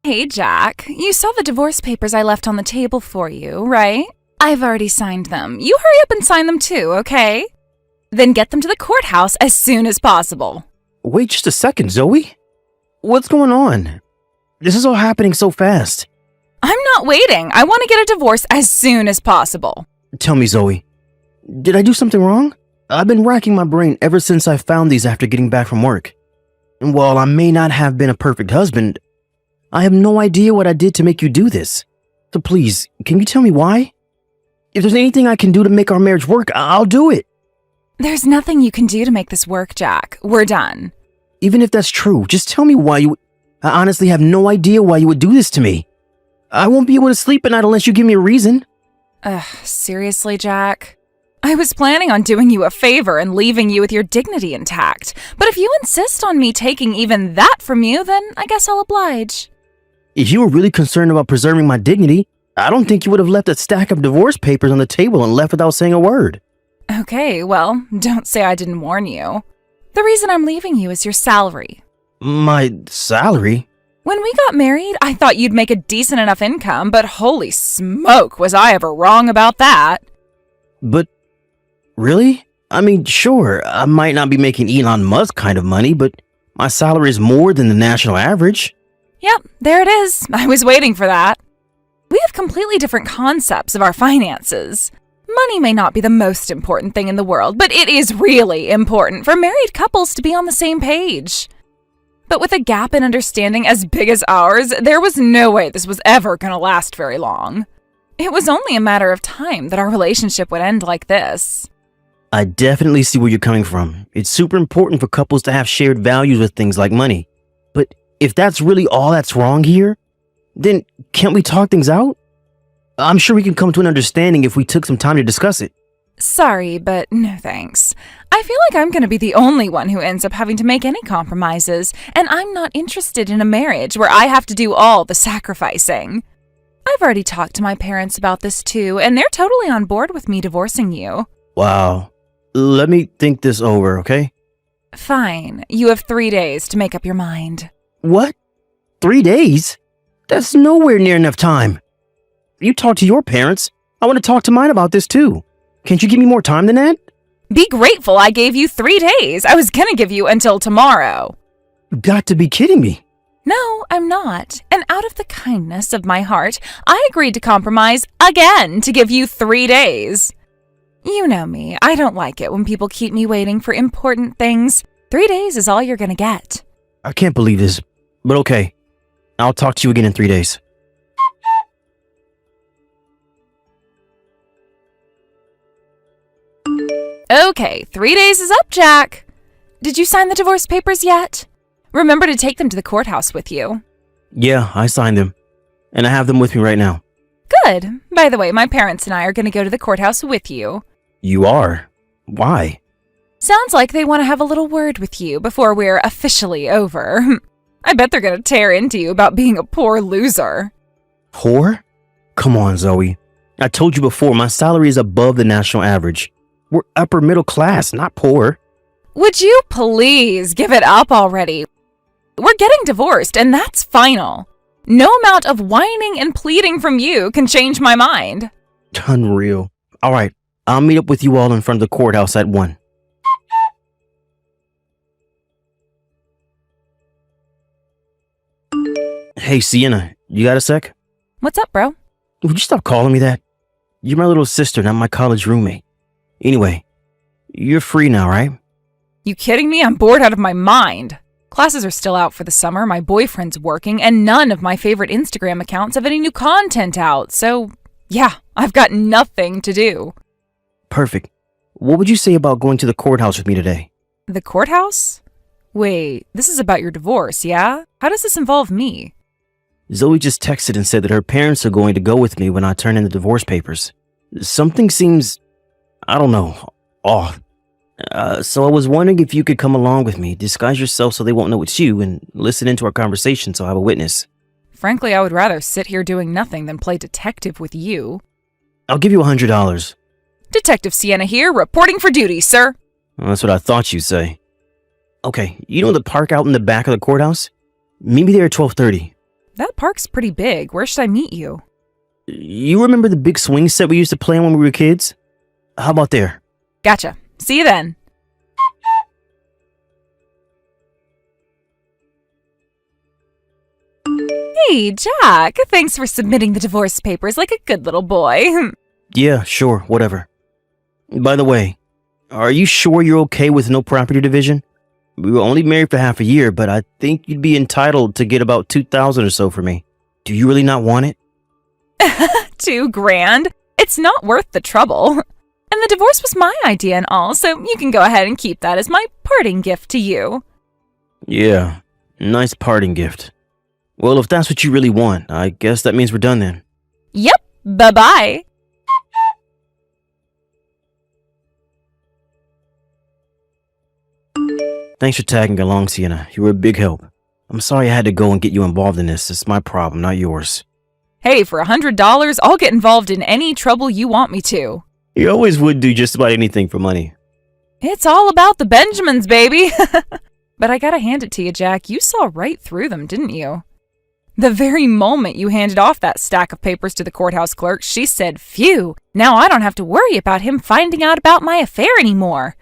Hey, Jack. You saw the divorce papers I left on the table for you, right? I've already signed them. You hurry up and sign them too, okay? Then get them to the courthouse as soon as possible. Wait just a second, Zoe. What's going on? This is all happening so fast. I'm not waiting. I want to get a divorce as soon as possible. Tell me, Zoe, did I do something wrong? I've been racking my brain ever since I found these after getting back from work. And while I may not have been a perfect husband, I have no idea what I did to make you do this. So please, can you tell me why? If there's anything I can do to make our marriage work, I'll do it. There's nothing you can do to make this work, Jack. We're done. Even if that's true, just tell me why you... I honestly have no idea why you would do this to me. I won't be able to sleep at night unless you give me a reason. Seriously, Jack? I was planning on doing you a favor and leaving you with your dignity intact. But if you insist on me taking even that from you, then I guess I'll oblige. If you were really concerned about preserving my dignity, I don't think you would have left a stack of divorce papers on the table and left without saying a word. Okay, well, don't say I didn't warn you. The reason I'm leaving you is your salary. My salary? When we got married, I thought you'd make a decent enough income, but holy smoke, was I ever wrong about that. But, really? I mean, sure, I might not be making Elon Musk kind of money, but my salary is more than the national average. Yep, there it is. I was waiting for that. We have completely different concepts of our finances. Money may not be the most important thing in the world, but it is really important for married couples to be on the same page. But with a gap in understanding as big as ours, there was no way this was ever going to last very long. It was only a matter of time that our relationship would end like this. I definitely see where you're coming from. It's super important for couples to have shared values with things like money. But if that's really all that's wrong here, then can't we talk things out? I'm sure we can come to an understanding if we took some time to discuss it. Sorry, but no thanks. I feel like I'm going to be the only one who ends up having to make any compromises, and I'm not interested in a marriage where I have to do all the sacrificing. I've already talked to my parents about this too, and they're totally on board with me divorcing you. Wow. Let me think this over, okay? Fine. You have 3 days to make up your mind. What? 3 days? That's nowhere near enough time. You talk to your parents. I want to talk to mine about this too. Can't you give me more time than that? Be grateful I gave you 3 days. I was gonna give you until tomorrow. You got to be kidding me. No, I'm not. And out of the kindness of my heart, I agreed to compromise again to give you 3 days. You know me. I don't like it when people keep me waiting for important things. 3 days is all you're gonna get. I can't believe this, but okay. I'll talk to you again in 3 days. Okay, 3 days is up, Jack. Did you sign the divorce papers yet? Remember to take them to the courthouse with you. Yeah, I signed them. And I have them with me right now. Good. By the way, my parents and I are going to go to the courthouse with you. You are? Why? Sounds like they want to have a little word with you before we're officially over. I bet they're going to tear into you about being a poor loser. Poor? Come on, Zoe. I told you before, my salary is above the national average. We're upper middle class, not poor. Would you please give it up already? We're getting divorced, and that's final. No amount of whining and pleading from you can change my mind. Unreal. All right, I'll meet up with you all in front of the courthouse at 1. Hey, Sienna, you got a sec? What's up, bro? Would you stop calling me that? You're my little sister, not my college roommate. Anyway, you're free now, right? You kidding me? I'm bored out of my mind. Classes are still out for the summer, my boyfriend's working, and none of my favorite Instagram accounts have any new content out, so yeah, I've got nothing to do. Perfect. What would you say about going to the courthouse with me today? The courthouse? Wait, this is about your divorce, yeah? How does this involve me? Zoe just texted and said that her parents are going to go with me when I turn in the divorce papers. Something seems, I don't know, off. So I was wondering if you could come along with me, disguise yourself so they won't know it's you, and listen into our conversation so I have a witness. Frankly, I would rather sit here doing nothing than play detective with you. I'll give you $100. Detective Sienna here, reporting for duty, sir. Well, that's what I thought you'd say. Okay, you know the park out in the back of the courthouse? Meet me there at 12:30. That park's pretty big. Where should I meet you? You remember the big swing set we used to play on when we were kids? How about there? Gotcha. See you then. Hey, Jack. Thanks for submitting the divorce papers like a good little boy. Yeah, sure, whatever. By the way, are you sure you're okay with no property division? We were only married for half a year, but I think you'd be entitled to get about $2,000 or so for me. Do you really not want it? $2,000? It's not worth the trouble. And the divorce was my idea and all, so you can go ahead and keep that as my parting gift to you. Yeah, nice parting gift. Well, if that's what you really want, I guess that means we're done then. Yep, bye-bye. Thanks for tagging along, Sienna. You were a big help. I'm sorry I had to go and get you involved in this. It's my problem, not yours. Hey, for $100, I'll get involved in any trouble you want me to. You always would do just about anything for money. It's all about the Benjamins, baby. But I gotta hand it to you, Jack. You saw right through them, didn't you? The very moment you handed off that stack of papers to the courthouse clerk, she said, "Phew, now I don't have to worry about him finding out about my affair anymore."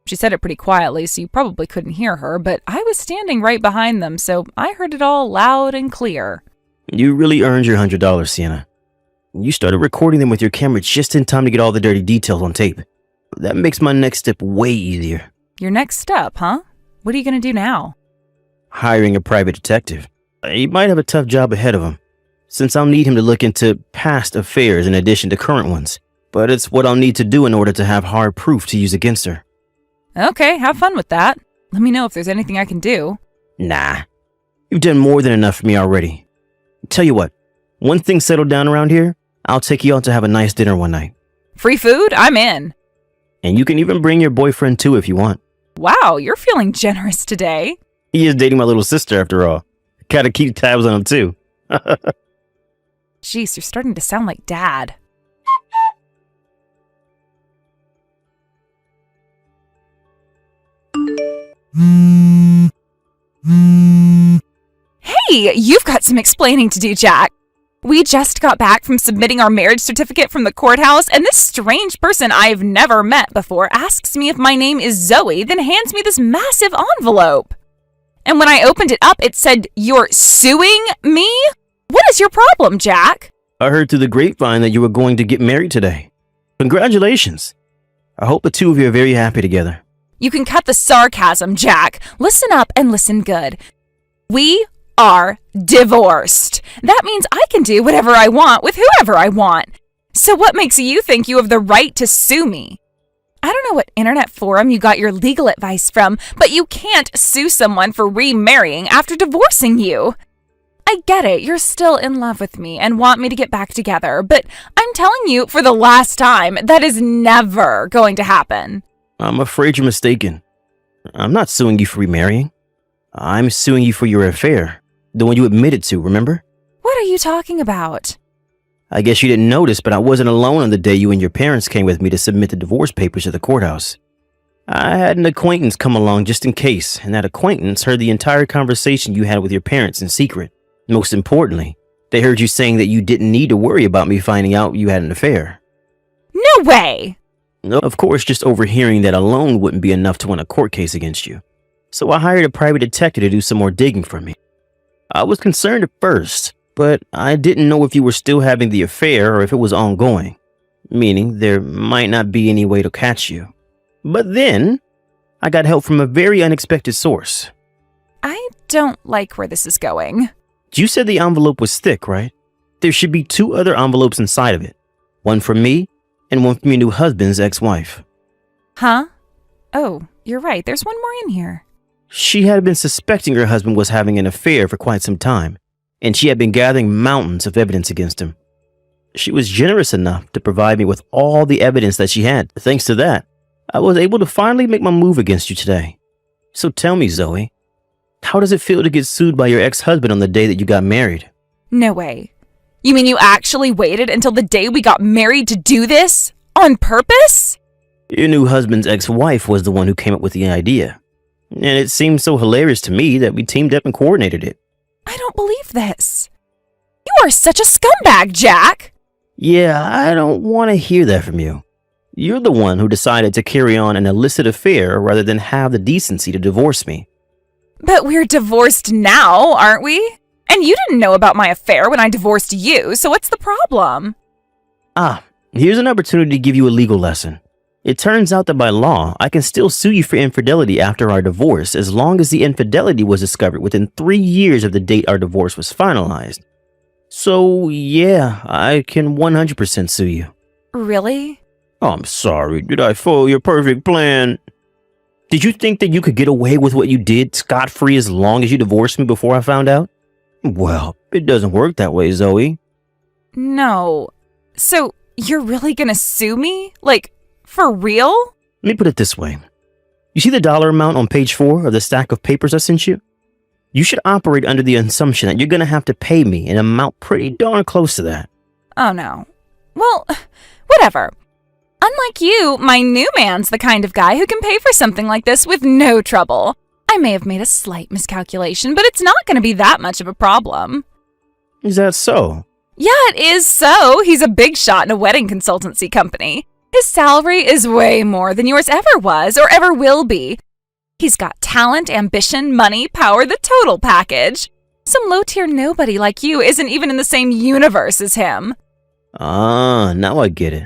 She said it pretty quietly, so you probably couldn't hear her, but I was standing right behind them, so I heard it all loud and clear. You really earned your $100, Sienna. You started recording them with your camera just in time to get all the dirty details on tape. That makes my next step way easier. Your next step, huh? What are you gonna do now? Hiring a private detective. He might have a tough job ahead of him, since I'll need him to look into past affairs in addition to current ones. But it's what I'll need to do in order to have hard proof to use against her. Okay, have fun with that. Let me know if there's anything I can do. Nah, you've done more than enough for me already. Tell you what, one thing settled down around here, I'll take you out to have a nice dinner one night. Free food? I'm in. And you can even bring your boyfriend too if you want. Wow, you're feeling generous today. He is dating my little sister after all. Gotta keep tabs on him too. Jeez, you're starting to sound like Dad. Hey, you've got some explaining to do, Jack. We just got back from submitting our marriage certificate from the courthouse, and this strange person I've never met before asks me if my name is Zoe, then hands me this massive envelope. And when I opened it up, it said, "You're suing me?" What is your problem, Jack? I heard through the grapevine that you were going to get married today. Congratulations. I hope the two of you are very happy together. You can cut the sarcasm, Jack. Listen up and listen good. We are divorced. That means I can do whatever I want with whoever I want. So what makes you think you have the right to sue me? I don't know what internet forum you got your legal advice from, but you can't sue someone for remarrying after divorcing you. I get it, you're still in love with me and want me to get back together, but I'm telling you for the last time, that is never going to happen. I'm afraid you're mistaken. I'm not suing you for remarrying. I'm suing you for your affair. The one you admitted to, remember? What are you talking about? I guess you didn't notice, but I wasn't alone on the day you and your parents came with me to submit the divorce papers to the courthouse. I had an acquaintance come along just in case, and that acquaintance heard the entire conversation you had with your parents in secret. Most importantly, they heard you saying that you didn't need to worry about me finding out you had an affair. No way! No, of course, just overhearing that alone wouldn't be enough to win a court case against you. So I hired a private detective to do some more digging for me. I was concerned at first, but I didn't know if you were still having the affair or if it was ongoing, meaning there might not be any way to catch you. But then, I got help from a very unexpected source. I don't like where this is going. You said the envelope was thick, right? There should be 2 other envelopes inside of it. One from me and one from your new husband's ex-wife. Huh? Oh, you're right. There's one more in here. She had been suspecting her husband was having an affair for quite some time, and she had been gathering mountains of evidence against him. She was generous enough to provide me with all the evidence that she had. Thanks to that, I was able to finally make my move against you today. So tell me, Zoe, how does it feel to get sued by your ex-husband on the day that you got married? No way. You mean you actually waited until the day we got married to do this? On purpose? Your new husband's ex-wife was the one who came up with the idea. And it seemed so hilarious to me that we teamed up and coordinated it. I don't believe this. are such a scumbag, Jack! Yeah, I don't want to hear that from you. You're the one who decided to carry on an illicit affair rather than have the decency to divorce me. But we're divorced now, aren't we? And you didn't know about my affair when I divorced you, so what's the problem? Here's an opportunity to give you a legal lesson. It turns out that by law, I can still sue you for infidelity after our divorce as long as the infidelity was discovered within 3 years of the date our divorce was finalized. So, yeah, I can 100% sue you. Really? I'm sorry, did I foil your perfect plan? Did you think that you could get away with what you did scot-free as long as you divorced me before I found out? Well, it doesn't work that way, Zoe. No. So, you're really gonna sue me? Like, for real? Let me put it this way. You see the dollar amount on page 4 of the stack of papers I sent you? You should operate under the assumption that you're gonna have to pay me an amount pretty darn close to that. Oh no. Well, whatever. Unlike you, my new man's the kind of guy who can pay for something like this with no trouble. I may have made a slight miscalculation, but it's not going to be that much of a problem. Is that so? Yeah, it is so. He's a big shot in a wedding consultancy company. His salary is way more than yours ever was or ever will be. He's got talent, ambition, money, power, the total package. Some low-tier nobody like you isn't even in the same universe as him. Now I get it.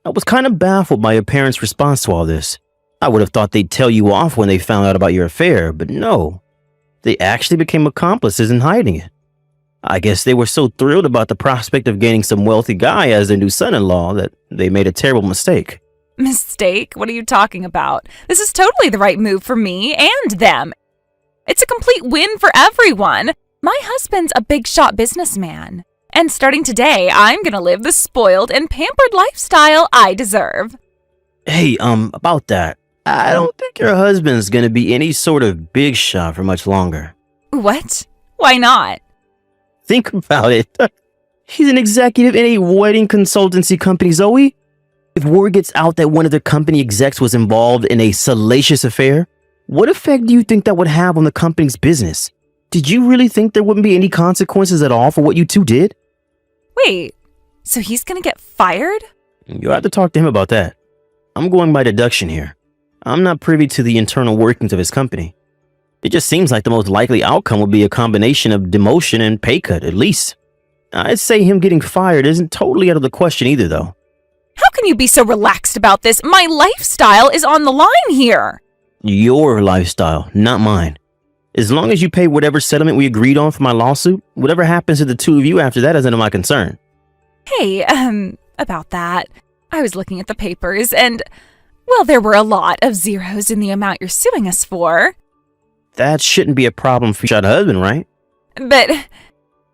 I was kind of baffled by your parents' response to all this. I would have thought they'd tell you off when they found out about your affair, but no. They actually became accomplices in hiding it. I guess they were so thrilled about the prospect of gaining some wealthy guy as their new son-in-law that they made a terrible mistake. Mistake? What are you talking about? This is totally the right move for me and them. It's a complete win for everyone. My husband's a big shot businessman. And starting today, I'm gonna live the spoiled and pampered lifestyle I deserve. Hey, about that. I don't think your husband's gonna be any sort of big shot for much longer. What? Why not? Think about it. He's an executive in a wedding consultancy company, Zoe. If word gets out that one of the company execs was involved in a salacious affair, what effect do you think that would have on the company's business? Did you really think there wouldn't be any consequences at all for what you two did? Wait, so he's gonna get fired? You'll have to talk to him about that. I'm going by deduction here. I'm not privy to the internal workings of his company. It just seems like the most likely outcome would be a combination of demotion and pay cut, at least. I'd say him getting fired isn't totally out of the question either, though. How can you be so relaxed about this? My lifestyle is on the line here. Your lifestyle, not mine. As long as you pay whatever settlement we agreed on for my lawsuit, whatever happens to the two of you after that is none of my concern. Hey, about that. I was looking at the papers and, well, there were a lot of zeros in the amount you're suing us for. That shouldn't be a problem for your husband, right? But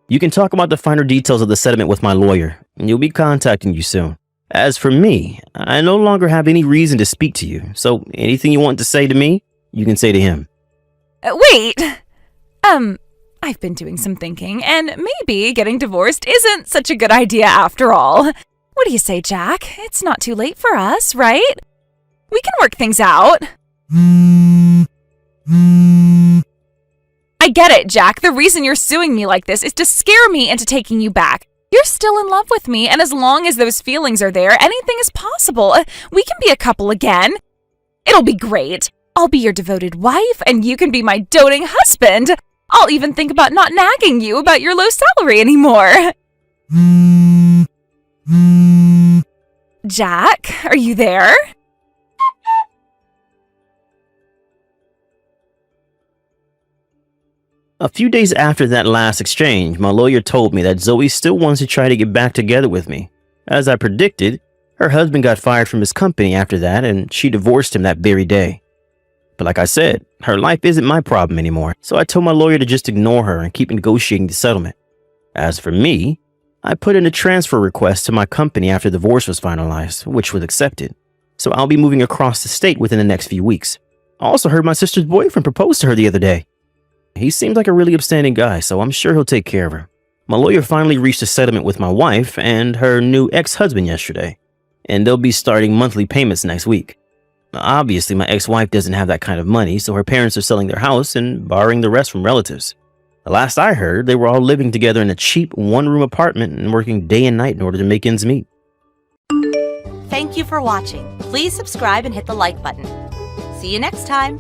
you can talk about the finer details of the settlement with my lawyer, and he'll be contacting you soon. As for me, I no longer have any reason to speak to you, so anything you want to say to me, you can say to him. Wait! I've been doing some thinking, and maybe getting divorced isn't such a good idea after all. What do you say, Jack? It's not too late for us, right? We can work things out. I get it, Jack. The reason you're suing me like this is to scare me into taking you back. You're still in love with me, and as long as those feelings are there, anything is possible. We can be a couple again. It'll be great. I'll be your devoted wife, and you can be my doting husband. I'll even think about not nagging you about your low salary anymore. Jack, are you there? A few days after that last exchange, my lawyer told me that Zoe still wants to try to get back together with me. As I predicted, her husband got fired from his company after that, and she divorced him that very day. But like I said, her life isn't my problem anymore, so I told my lawyer to just ignore her and keep negotiating the settlement. As for me, I put in a transfer request to my company after the divorce was finalized, which was accepted. So I'll be moving across the state within the next few weeks. I also heard my sister's boyfriend propose to her the other day. He seems like a really upstanding guy, so I'm sure he'll take care of her. My lawyer finally reached a settlement with my wife and her new ex-husband yesterday, and they'll be starting monthly payments next week. Obviously, my ex-wife doesn't have that kind of money, so her parents are selling their house and borrowing the rest from relatives. Last I heard, they were all living together in a cheap one-room apartment and working day and night in order to make ends meet. Thank you for watching. Please subscribe and hit the like button. See you next time.